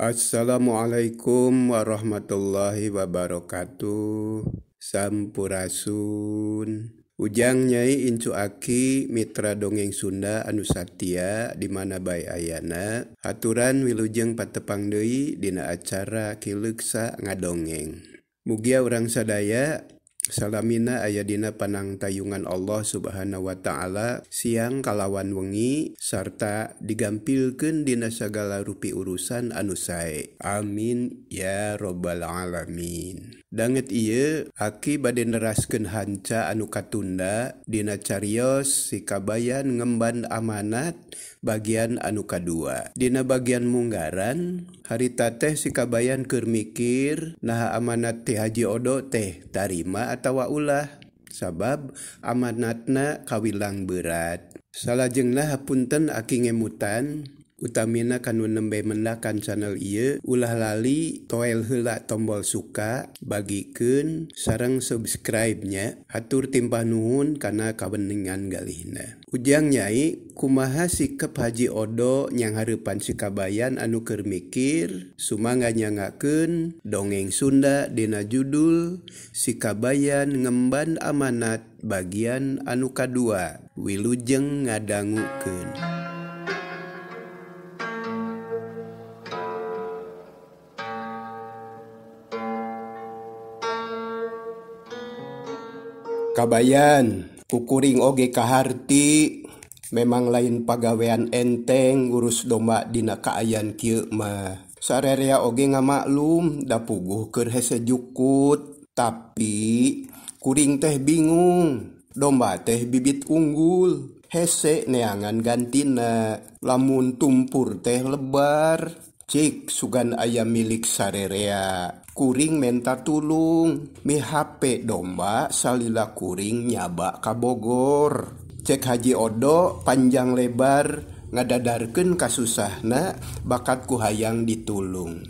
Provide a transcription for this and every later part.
Assalamualaikum warahmatullahi wabarakatuh. Sampurasun. Ujang Nyai Incu Aki Mitra Dongeng Sunda anu satia di mana bae ayana. Aturan wilujeng patepang deui dina acara Kileuksa Ngadongeng. Mugia urang sadaya salamina aya dina panangtayungan Allah Subhanahu wa taala siang kalawan wengi sarta digampilkeun dina sagala rupi urusan anu sae. Amin ya rabbal alamin. Danget ieu Aki bade neraskeun hanca anu katunda dina carios si kabayan ngemban amanat bagian anu kadua. Dina bagian munggaran harita teh si kabayan keur mikir naha amanat ti Haji Odo teh tarima atawa ulah sabab amanatna kawilang berat. Salajengna hapunten Aki ngemutan utamina kanu nembe mendakan channel ieu ulah lali toel heula tombol suka bagikeun sareng subscribe-nya. Hatur timpah nuhun kana kabeningan galihna. Ujang Nyai kumaha sikep Haji Odo nyang hareupan si kabayan anu keur mikir sumangga nyangakeun dongeng Sunda dina judul Si Kabayan Ngemban Amanat bagian anu kadua. Wilujeng ngadangukeun. Kabayan, kukuring oge kaharti, memang lain pagawean enteng urus domba dina kaayan kieu mah. Sarerea oge ngamaklum da puguh keur hese jukut, tapi kuring teh bingung. Domba teh bibit unggul, hese neangan gantina. Lamun tumpur teh lebar, cik sugan aya milik sarerea. Kuring menta tulung, mi HP domba salila kuring nyaba ka Bogor. Cek Haji Odo panjang lebar ngadadarkeun kasusahna bakat ku hayang ditulung.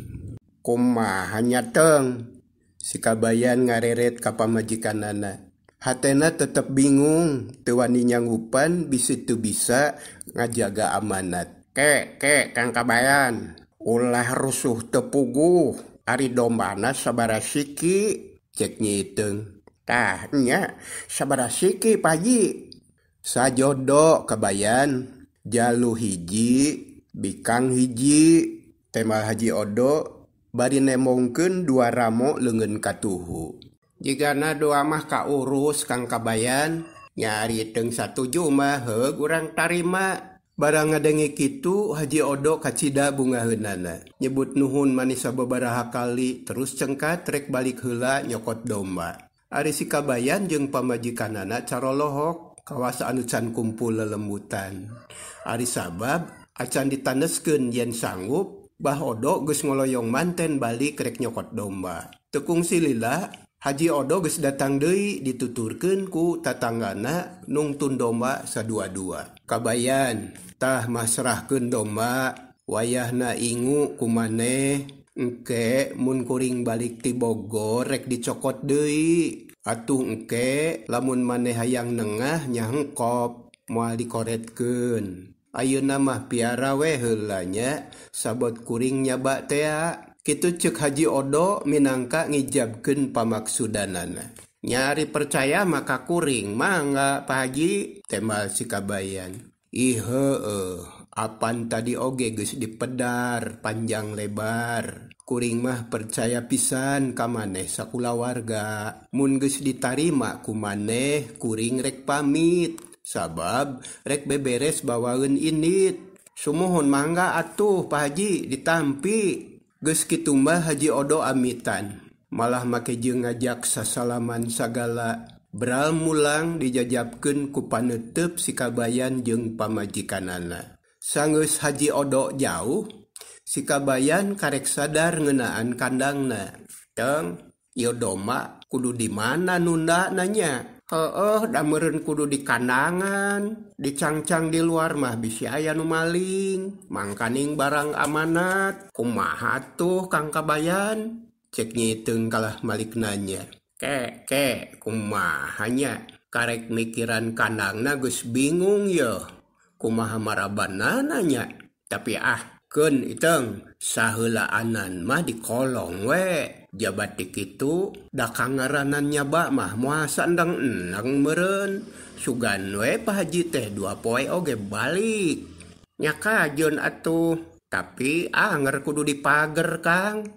Kumaha nya teng? Si kabayan ngareret ka pamajikanana. Hatena tetep bingung, teu wani nyanggupan bisi teu bisa ngajaga amanat. Ke Kang Kabayan, ulah rusuh teu puguh. Ari dombana sabaraha siki? Cek nyiteung. Tah nya sabaraha siki Pak Haji? Sajodo Kabayan, jalu hiji, bikang hiji. Temal Haji Odo bari nemongkeun 2 ramo leungeun katuhu. Jigana 2 mah kaurus Kang Kabayan, nyari teung satuju mah heug urang tarima. Barang ngadenge kitu Haji Odo kacida bungaheunana. Nyebut nuhun manis sababaraha kali terus cengkat rek balik heula nyokot domba. Ari si kabayan jeung pamajikanana carolohok kawas anu can kumpul lelembutan. Ari sabab acan ditaneskeun yen sanggup Bah Odo geus ngoloyong manten balik rek nyokot domba. Tekung silila Haji Odo geus datang deui dituturkeun ku tatanggana nungtun domba sadua-dua. Kabayan, tah masrahkeun domba, wayahna ingu kumaneh, engke mun kuring balik ti Bogor rek dicokot deui. Atuh engke lamun maneh hayang nengah nya hengkop moal dikoretkeun. Ayeuna mah piara we heula nya sabot kuring nyaba tea. Kitu ceuk Haji Odo minangka ngijabkeun pamaksudanana. Nyari percaya maka kuring mangga Pak Haji, temal si kabayan. Ih heueuh, apan tadi oge geus dipedar panjang lebar. Kuring mah percaya pisan ka maneh sakulawarga. Mun geus ditarima ku maneh kuring rek pamit. Sabab rek beberes bawaeun indit. Sumuhun mangga atuh Pak Haji ditampi. Geus kitu mah Haji Odo amitan. Malah make jeung ngajak sasalaman sagala. Beral mulang dijajabkeun ku paneuteup si kabayan jeung pamajikanana. Sanggeus Haji Odo jauh, si kabayan karek sadar ngeunaan kandangna. Teng, ieu domba kudu di mana nunda nanya. Heueuh, da meureun kudu di kandangan, dicangcang di luar mah bisi aya nu maling, mangkaning barang amanat. Kumaha tuh Kang Kabayan? Cek nyiteung kalah malik nanya. Ke, kumaha nya? Karek mikiran kandangna geus bingung ye. Kumaha marabanana nya? Tapi Kun iteng sahulaanan mah di kolong we. Jabat dikitu da kangaranan nyaba mah muasa endang enang meren. Sugan we Pak Haji teh 2 poe oge balik. Nya kajeun atuh. Tapi anger kudu dipager Kang.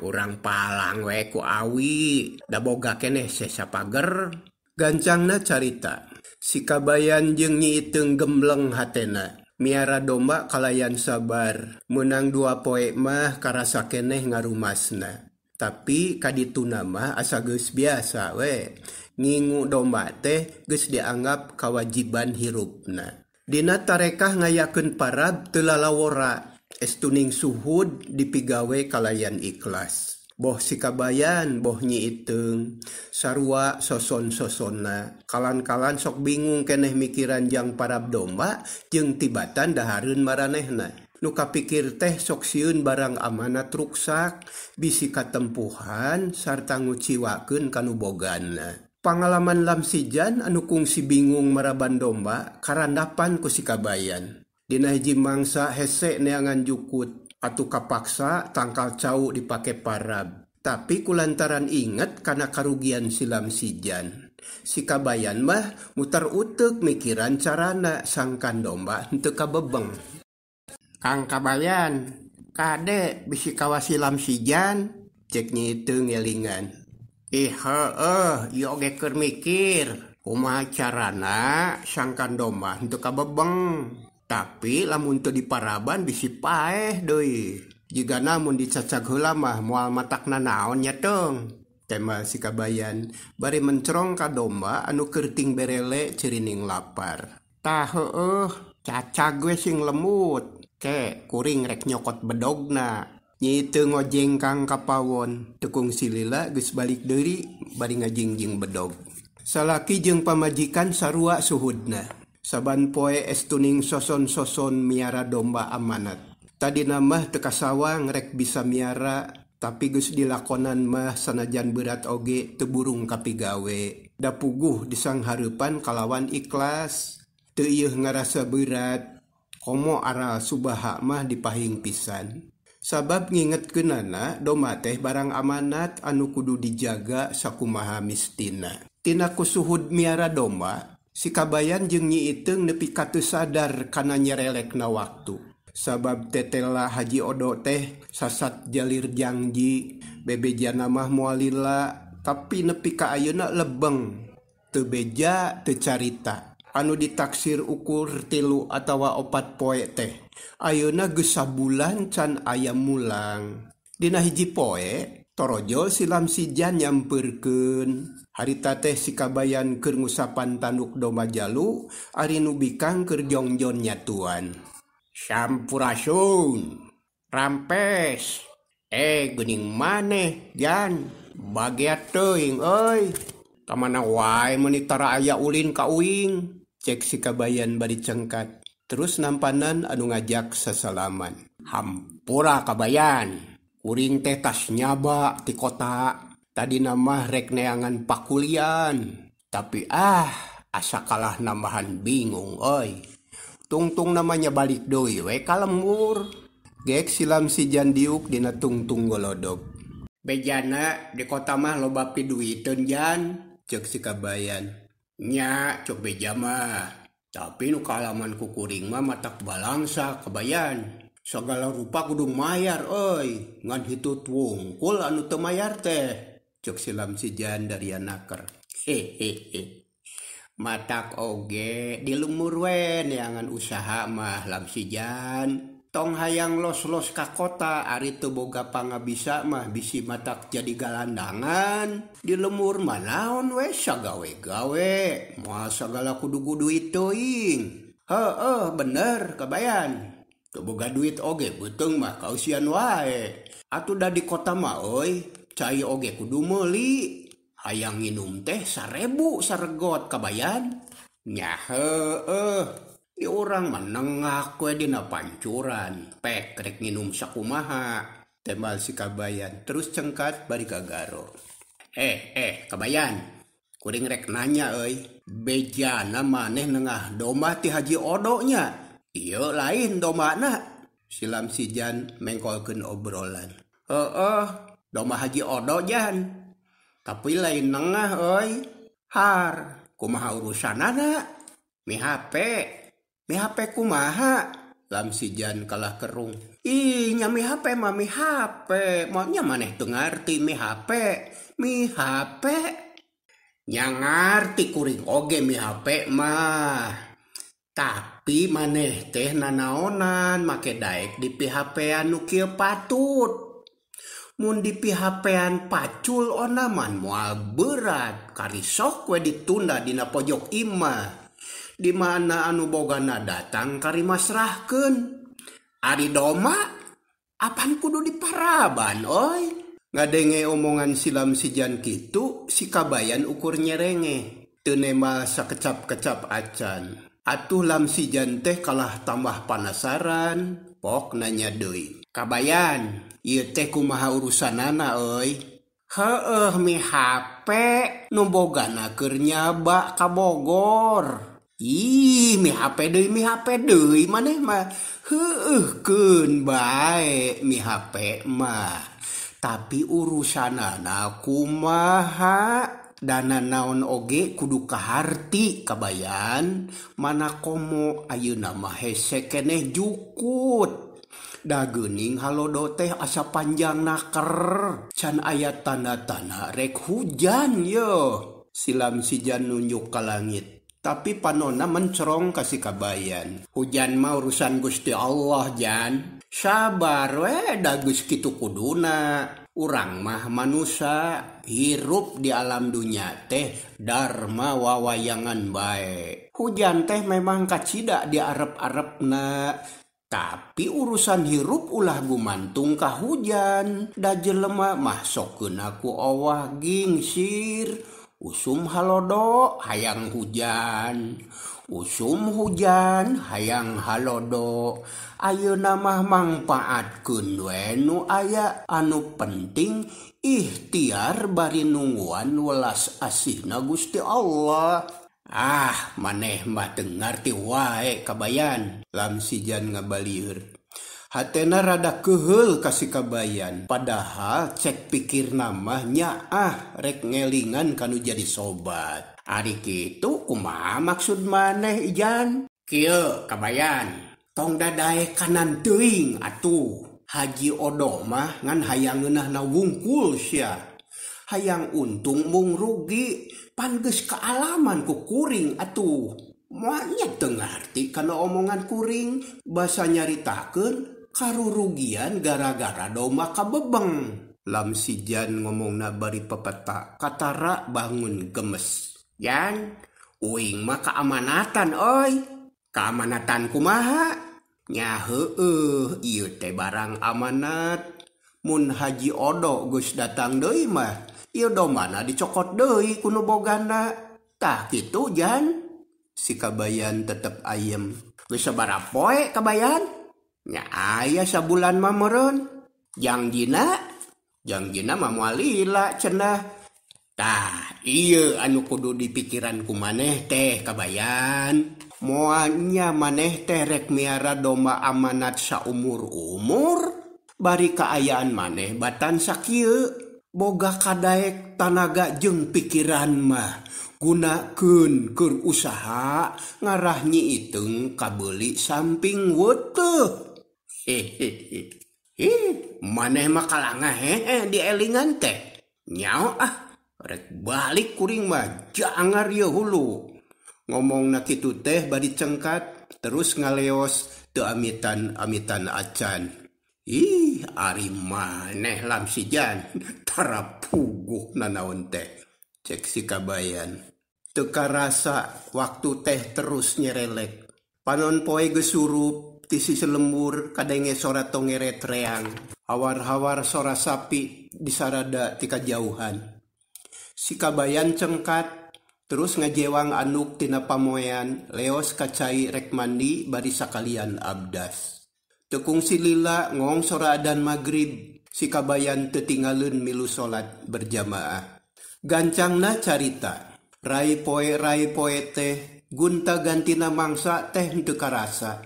Urang palang we ku awi. Da boga keneh sesa pager. Gancangna carita. Si Kabayan jeung Nyi Iteung gembleng hatena. Miara domba kalayan sabar. Menang 2 poe mah karasa keneh ngarumasna. Tapi kadituna mah asa geus biasa we. Ngingu domba teh geus dianggap kewajiban hirupna. Dina tarekah ngayakeun parab teu lalawora. Estuning suhud dipigawe kalayan ikhlas. Boh si Kabayan, boh Nyi Iteung, sarua soson-sosonna. Kalan-kalan sok bingung keneh mikiran jang parab domba, jeung tibatan dahareun maranehna. Nu kapikir teh sok sieun barang amanat ruksak, bisi katempuhan, sarta nguciwakeun kanu boganna. Pangalaman lamsijan anu kungsi bingung maraban domba, karandapan ku si Kabayan. Dina hiji mangsa hese neangan jukut. Atuh kapaksa tangkal cau dipake parab. Tapi kulantaran inget karena karugian silam sijan. Si Kabayan mah mutar utek mikiran carana sangkan domba henteu kabebeng. Kang Kabayan, kade bisi kawa silam sijan? Cek Nyi Iteung ngelingan. Heueuh, ieu oge keur mikir. Kumaha carana sangkan domba henteu kabebeng. Tapi lamun teu diparaban bisi paeh deui. Jiga namun dicacag heula mah moal matakna naon nya teung. Tema si Kabayan bari mencrong ka domba anu kerting berele cirining lapar. Tah heueuh, cacag we sing lemut. Ke kuring rek nyokot bedogna. Nyi Iteung ngojengkang ka pawon. Tekung silila geus balik deui bari ngajingjing bedog. Salaki jeung pamajikan sarua suhudna. Saban poe estuning soson-soson miara domba amanat. Tadi namah teu kasawang rek bisa miara, tapi geus dilakonan mah sanajan berat oge teu burung kapigawe. Da puguh disanghareupan kalawan ikhlas. Teu ieuh ngarasa berat, komo aral subaha mah dipahing pisan. Sabab ngingetkeunana domba teh barang amanat anu kudu dijaga sakumaha mistina. Tina kusuhud miara domba, si Kabayan jeung Nyi Iteung nepi ka teu sadar kana nyerelekna waktu. Sabab tetela Haji Odo teh sasat jalir janji, bebejana mah moal lila, tapi nepi ka ayeuna lebeng. Teu beja, teu carita. Anu ditaksir ukur 3 atawa 4 poe teh. Ayeuna geus sabulan can aya mulang. Dina hiji poe, torojol silam sijan nyampeurkeun. Harita teh si Kabayan keur ngusapan tanduk domba jalu, ari nu bikang keur jongjon nyatuan. Sampurasun, rampes. Geuning maneh, Jan. Bageat teuing euy. Kamana wae meuni tara aya ulin ka uing. Cek si Kabayan bari cengkat. Terus nampanan anu ngajak sasalaman. Hampura Kabayan. Kuring teh tas nyaba ti kota. Tadi nama rek neangan pakulian. Tapi asa kalah nambahan bingung oi. Tungtung namanya balik doi we kalembur. Gek silam sijan diuk dina tungtung golodog. Bejana di kota mah loba piduiteun Jan, cek si Kabayan. Nya cok beja mah. Tapi nu kalaman ku kuring mah matak balangsa Kabayan. Segala rupa kudu mayar oi. Ngan hitut wungkul anu teu mayar teh. Cok silam sijan dari anaker. Matak oge di lumur we neangan usaha mah lam sijan. Tong hayang los-los ka kota ari teu boga pangabisa mah bisi matak jadi galandangan. Di lumur mah naon we sagawe-gawe. Moal sagala kudu duit teuing. Bener Kabayan. Teu boga duit oge beuteung mah kausian wae. Atuh da di kota mah euy, cai oge kudu meuli. Hayang nginum teh 1000 saregot Kabayan. Nya di urang menengah kue dina pancuran. Pek rek nginum sakumaha. Tembal si Kabayan terus cengkat bari kagaro. Kabayan. Kuring rek nanya euy. Bejana maneh nengah domba ti Haji Odo nya. Ieu lain dombana. Silam si Jan mengkolkeun obrolan. Doma Haji Odo Jan. Tapi lain nengah euy. Har, kumaha urusanana? Mi HP kumaha? Lam si Jan kalah kerung. Ih, nya mi HP mah mi HP. Maunya maneh teu ngarti mi HP. Mi HP. Nya ngarti kuring oge mi HP mah. Tapi maneh teh nanaonan make daek di PHP-an nu kieu patut. Mun di PHP-an pacul onaman moal berat kari sok we ditunda dina pojok imah. Di mana anu bogana datang kari masrahkeun. Ari doma apan kudu diparaban oi. Ngadenge omongan silam si Jan kitu si Kabayan ukur nyerenge. Teu nema sakecap-kecap acan. Atuh lam si Jan teh kalah tambah penasaran. Pok nanya deui. Kabayan, ieu teh kumaha urusanana euy? Heueuh mi HP nu bogana keur nyaba ka Bogor. Ih, mi HP deui maneh mah heueuhkeun bae mi HP mah. Tapi urusanana kumaha? Dana naon oge kudu kaharti Kabayan. Mana komo ayeuna mah hese keneh jukut. Da geuning halodo teh asa panjang naker. Can aya tanda-tanda rek hujan yo. Silam si Jan nunjuk ka langit. Tapi panonna mencerong ka si Kabayan. Hujan mah urusan Gusti Allah Jan. Sabar we da geus kitu kuduna. Urang mah manusia hirup di alam dunia teh dharma wawayangan bae. Hujan teh memang kacida di arep-arepna. Tapi urusan hirup ulah gumantung ka hujan. Da jelema mah sokeun aku owah gingsir. Usum halodo hayang hujan. Usum hujan hayang halodo. Ayeuna mah mangpaatkeun we nu aya. Anu penting ikhtiar bari nungguan welas asihna Gusti Allah. Maneh mah teu ngarti wae Kabayan. Lam si Jan ngabalieur. Hatena rada keheul ka si Kabayan. Padahal cek pikirna mah nyaah rek ngelingan kanu jadi sobat. Ari kitu kumaha maksud maneh Jan? Kieu Kabayan. Tong dadae kanan teuing atuh. Haji Odo mah ngan hayang ngeunahna wungkul sia. Hayang untung mung rugi. Pan geus kaalaman ku kuring atuh. Moalnya teu ngarti kana omongan kuring. Basa nyaritakeun karurugian gara-gara doma kabebeng. Lam si Jan ngomongna bari pepeta. Katara bangun gemes. Jan, uing mah keamanatan oi. Keamanatan kumaha? Nya heueuh ieu teh barang amanat. Mun Haji Odo geus datang deui mah ieu domana dicokot deui ku nu bogana. Tah kitu Jan. Si Kabayan tetep ayem. Geus sabaraha poe Kabayan? Nya aya sabulan mah meureun. Jangjina mah moal lila cenah. Tah ieu anu kudu dipikiran ku maneh teh Kabayan. Moalnya maneh teh rek miara doma amanat saumur-umur. Bari kaayaan maneh batan sakieu. Boga kadaek tanaga jeung pikiran mah. Gunakeun keur usaha ngarah nyiiteung kabeuli samping weuteung. Maneh mah kalangah dielingan teh. Nyaho rek balik kuring mah jangar ye hulu. Ngomongna kitu teh bari cengkat terus ngaleos teu amitan acan. Ari maneh Lam si Jan tara puguh nanaon teh. Cek si Kabayan. Teu karasa waktu teh terus nyerelek. Panon poe geus surup ti sisi lembur kadenge sora tongeret reang. Hawar-hawar sora sapi disarada ti kajauhan. Si Kabayan cengkat terus ngajewang anduk tina pamoean leos kacai rek mandi bari sakalian abdas. Tekung si lila ngong sora adan magrib. Si Kabayan teu tinggalun milu salat berjamaah. Gancangna carita. Rai poe teh gunta gantina mangsa teh henteu karasa.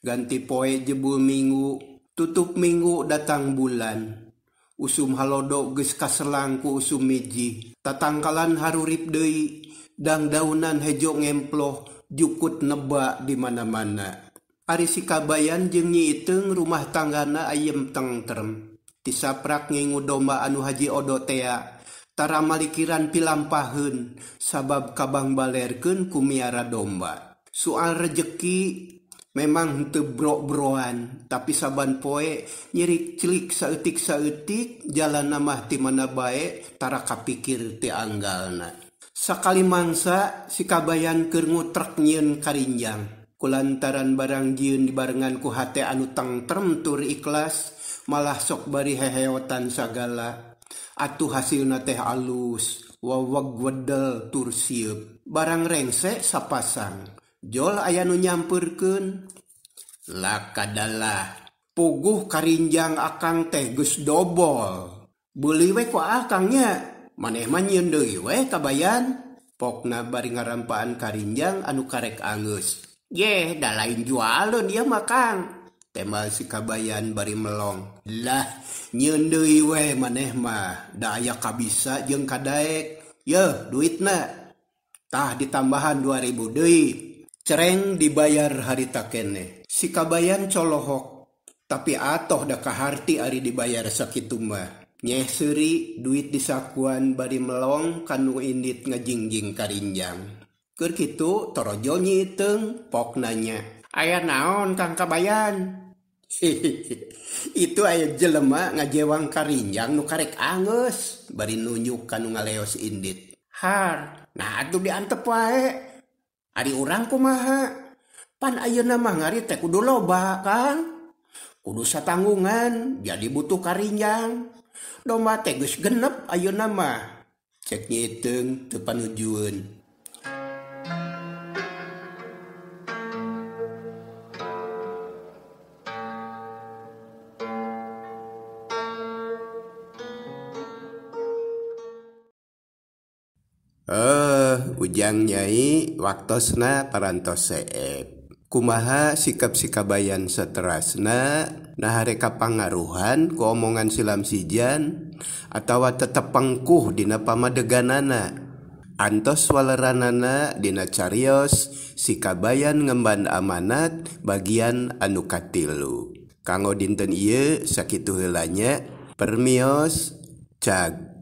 ganti poe jebul minggu, tutup minggu datang bulan. Usum halodo geus kaselang ku usum miji, tatangkalan harurip deui, dang daunan hejo ngemploh, jukut neba di mana-mana. Ari sikabayan jeung Nyi Iteung rumah tanggana ayem tentrem. Tisaprak ngingu domba anu haji odo tea, tara malikiran pilampaheun, sabab kabang balerkeun ku miara domba. Soal rejeki memang henteu bro-broan, tapi saban poe nyirik celik saeutik-saeutik jalan mah ti mana bae tara kapikir ti anggalna. Sakali mangsa sikabayan keur ngutrek nyieun karinjang, kulantaran barang jieun dibarengan ku hate anu tentrem tur ikhlas, malah sok bari heheotan sagala. Atuh hasilna teh alus, wawag wedel tur sieup. Barang rengse sapasang, jol aya nu nyampeurkeun. Lakadalah, puguh karinjang akang teh geus dobol. Beuli we ku akangnya, maneh mah nyieun deui we kabayan. Pokna bari ngarampaan karinjang anu karek angeus. Yeh, da lain jualeun ieu mah Kang. Temal si kabayan bari melong. Lah, nyieun deui we maneh mah, da aya kabisa jeung kadaek. Yeuh, duitna. Tah ditambahan 2.000 deui. Cereng dibayar harita keneh. Si kabayan colohok, tapi atoh da kaharti ari dibayar sakitu mah. Nyeh seuri duit di sakuan bari melong kanu indit ngajingjing karinjang. Keur kitu torojol Nyi Iteung pok nanya. Aya naon Kang kabayan? Itu aya jelema ngajewang karinjang nu karek angeus, bari nunjuk kanu ngaleos indit. Har, nah atuh diantep wae. Ari urang kumaha? Pan ayeuna mah ngari teh kudu loba, Kang. Kudu satanggungan, jadi butuh karinjang. Domba teh geus genep ayeuna mah. Cek Nyi Iteung teu panujueun. Ujang Nyai waktosna parantos seep. Kumaha sikap si kabayan saterasna, nahare kapangaruhan ku omongan silam sijan atawa tetep pangkuh dina pamadeganana. Antos waleranana dina carios si kabayan ngemban amanat bagian anu katilu. Kanggo dinten ieu sakitu heula nya permios cag.